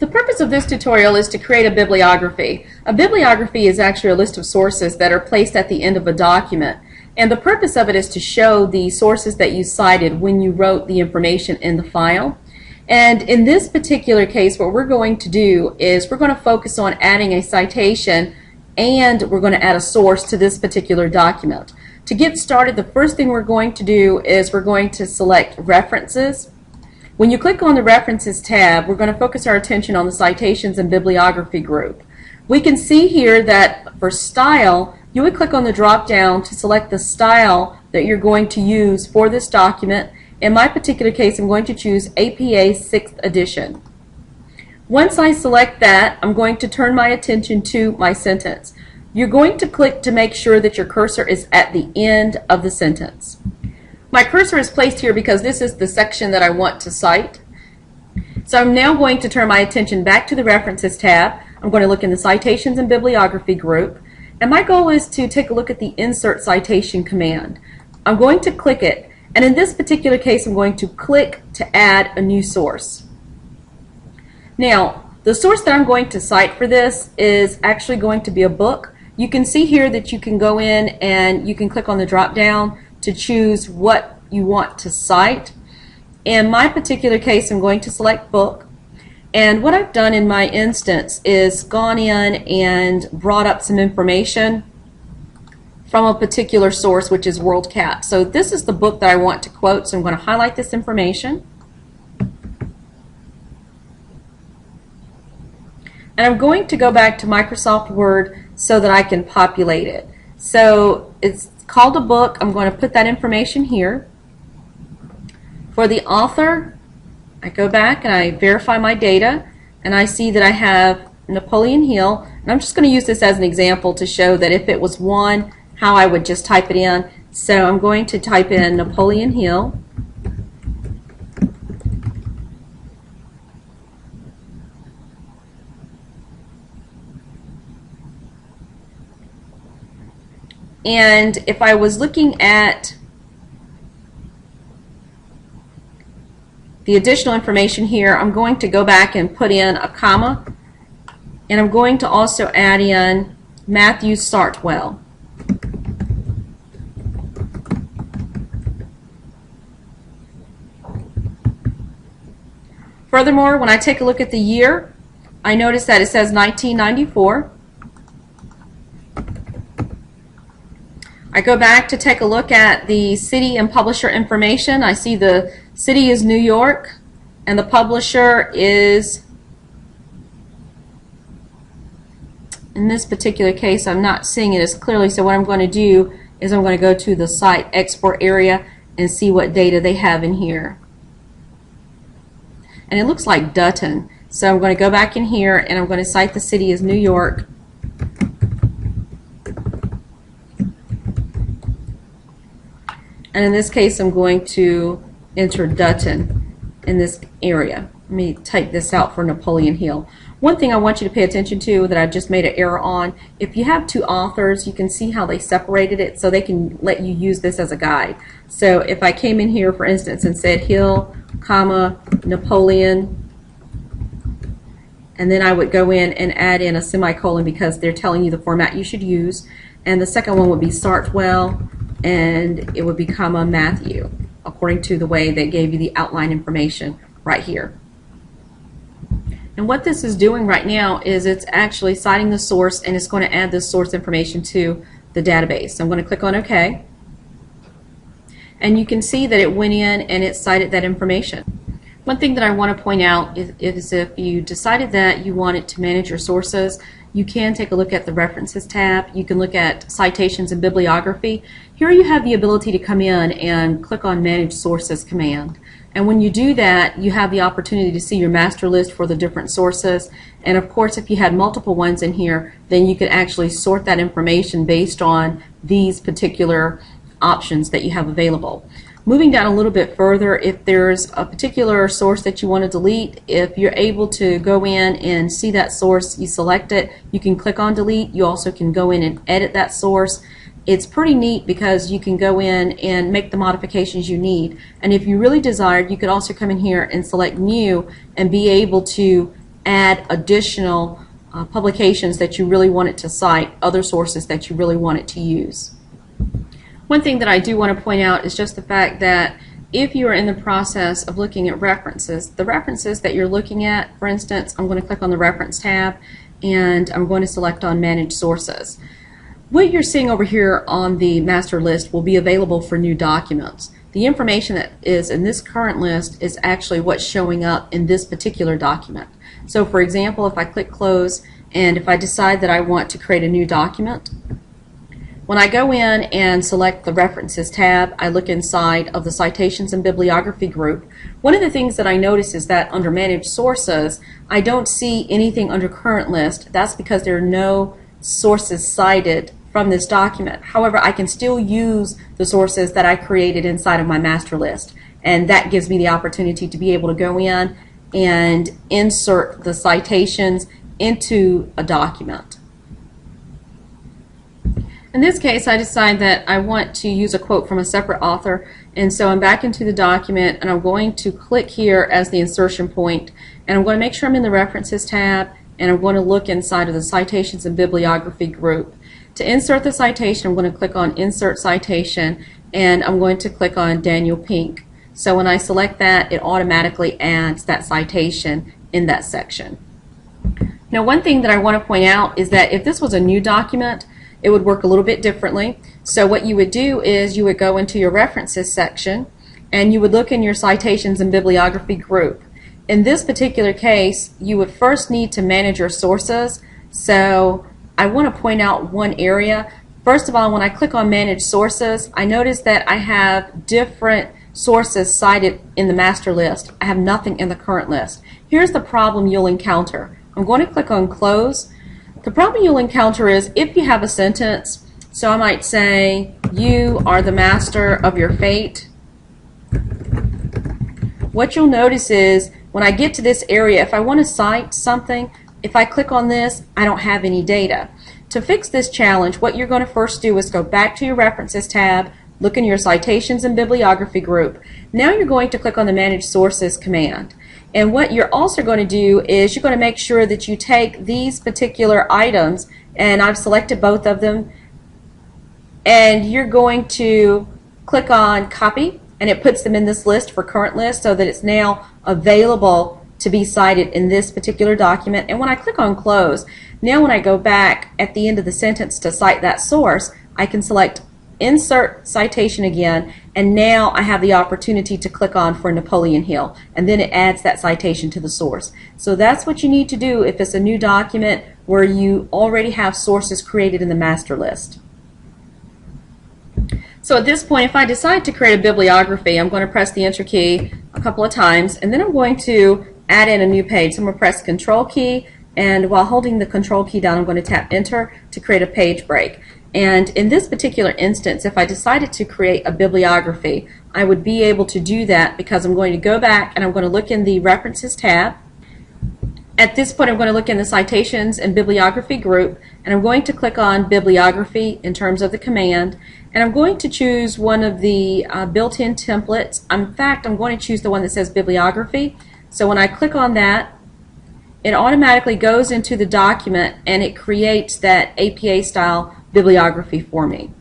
The purpose of this tutorial is to create a bibliography. A bibliography is actually a list of sources that are placed at the end of a document. And the purpose of it is to show the sources that you cited when you wrote the information in the file. And in this particular case, what we're going to do is we're going to focus on adding a citation and we're going to add a source to this particular document. To get started, the first thing we're going to do is we're going to select References. When you click on the References tab, we're going to focus our attention on the Citations and Bibliography group. We can see here that for Style, you would click on the drop down to select the style that you're going to use for this document. In my particular case, I'm going to choose APA 6th edition. Once I select that, I'm going to turn my attention to my sentence. You're going to click to make sure that your cursor is at the end of the sentence. My cursor is placed here because this is the section that I want to cite. So I'm now going to turn my attention back to the References tab. I'm going to look in the Citations and Bibliography group. And my goal is to take a look at the Insert Citation command. I'm going to click it, and in this particular case I'm going to click to add a new source. Now, the source that I'm going to cite for this is actually going to be a book. You can see here that you can go in and you can click on the drop down to choose what you want to cite. In my particular case, I'm going to select book. And what I've done in my instance is gone in and brought up some information from a particular source, which is WorldCat. So this is the book that I want to quote, so I'm going to highlight this information. And I'm going to go back to Microsoft Word so that I can populate it. So it's called a book. I'm going to put that information here. For the author, I go back and I verify my data, and I see that I have Napoleon Hill. And I'm just going to use this as an example to show that if it was one, how I would just type it in. So I'm going to type in Napoleon Hill. And if I was looking at the additional information here, I'm going to go back and put in a comma, and I'm going to also add in Matthew Sartwell. Furthermore, when I take a look at the year, I notice that it says 1994. I go back to take a look at the city and publisher information. I see the city is New York and the publisher is, in this particular case I'm not seeing it as clearly, so what I'm going to do is I'm going to go to the site export area and see what data they have in here. And it looks like Dutton. So I'm going to go back in here and I'm going to cite the city as New York. And in this case, I'm going to enter Dutton in this area. Let me type this out for Napoleon Hill. One thing I want you to pay attention to that I just made an error on, if you have two authors, you can see how they separated it so they can let you use this as a guide. So if I came in here, for instance, and said Hill, comma, Napoleon, and then I would go in and add in a semicolon because they're telling you the format you should use. And the second one would be Sartwell, and it would be comma Matthew, according to the way they gave you the outline information right here. And what this is doing right now is it's actually citing the source, and it's going to add this source information to the database. So I'm going to click on OK. And you can see that it went in and it cited that information. One thing that I want to point out is if you decided that you wanted to manage your sources, you can take a look at the References tab. You can look at Citations and Bibliography. Here you have the ability to come in and click on Manage Sources command. And when you do that, you have the opportunity to see your master list for the different sources. And of course, if you had multiple ones in here, then you could actually sort that information based on these particular options that you have available. Moving down a little bit further, if there's a particular source that you want to delete, if you're able to go in and see that source, you select it, you can click on delete. You also can go in and edit that source. It's pretty neat because you can go in and make the modifications you need. And if you really desired, you could also come in here and select new and be able to add additional publications that you really want it to cite, other sources that you really want it to use. One thing that I do want to point out is just the fact that if you are in the process of looking at references, the references that you're looking at, for instance, I'm going to click on the Reference tab and I'm going to select on Manage Sources. What you're seeing over here on the master list will be available for new documents. The information that is in this current list is actually what's showing up in this particular document. So for example, if I click Close and if I decide that I want to create a new document, when I go in and select the References tab, I look inside of the Citations and Bibliography group. One of the things that I notice is that under Manage Sources, I don't see anything under Current List. That's because there are no sources cited from this document. However, I can still use the sources that I created inside of my master list, and that gives me the opportunity to be able to go in and insert the citations into a document. In this case, I decide that I want to use a quote from a separate author, and so I'm back into the document and I'm going to click here as the insertion point, and I'm going to make sure I'm in the References tab, and I'm going to look inside of the Citations and Bibliography group. To insert the citation, I'm going to click on Insert Citation, and I'm going to click on Daniel Pink. So when I select that, it automatically adds that citation in that section. Now, one thing that I want to point out is that if this was a new document, it would work a little bit differently. So what you would do is you would go into your References section and you would look in your Citations and Bibliography group. In this particular case, you would first need to manage your sources. So I want to point out one area. First of all, when I click on Manage Sources, I notice that I have different sources cited in the master list. I have nothing in the current list. Here's the problem you'll encounter. I'm going to click on Close. The problem you'll encounter is if you have a sentence, so I might say, you are the master of your fate. What you'll notice is when I get to this area, if I want to cite something, if I click on this, I don't have any data. To fix this challenge, what you're going to first do is go back to your References tab, look in your Citations and Bibliography group. Now you're going to click on the Manage Sources command. And what you're also going to do is you're going to make sure that you take these particular items, and I've selected both of them, and you're going to click on Copy, and it puts them in this list for Current List so that it's now available to be cited in this particular document. And when I click on Close, now when I go back at the end of the sentence to cite that source, I can select Insert Citation again, and now I have the opportunity to click on for Napoleon Hill, and then it adds that citation to the source. So that's what you need to do if it's a new document where you already have sources created in the master list. So at this point, if I decide to create a bibliography, I'm going to press the Enter key a couple of times, and then I'm going to add in a new page. So I'm going to press the Control key, and while holding the Control key down, I'm going to tap Enter to create a page break. And in this particular instance, if I decided to create a bibliography, I would be able to do that because I'm going to go back and I'm going to look in the References tab. At this point, I'm going to look in the Citations and Bibliography group, and I'm going to click on Bibliography in terms of the command, and I'm going to choose one of the built-in templates. In fact, I'm going to choose the one that says Bibliography. So when I click on that, it automatically goes into the document and it creates that APA style bibliography for me.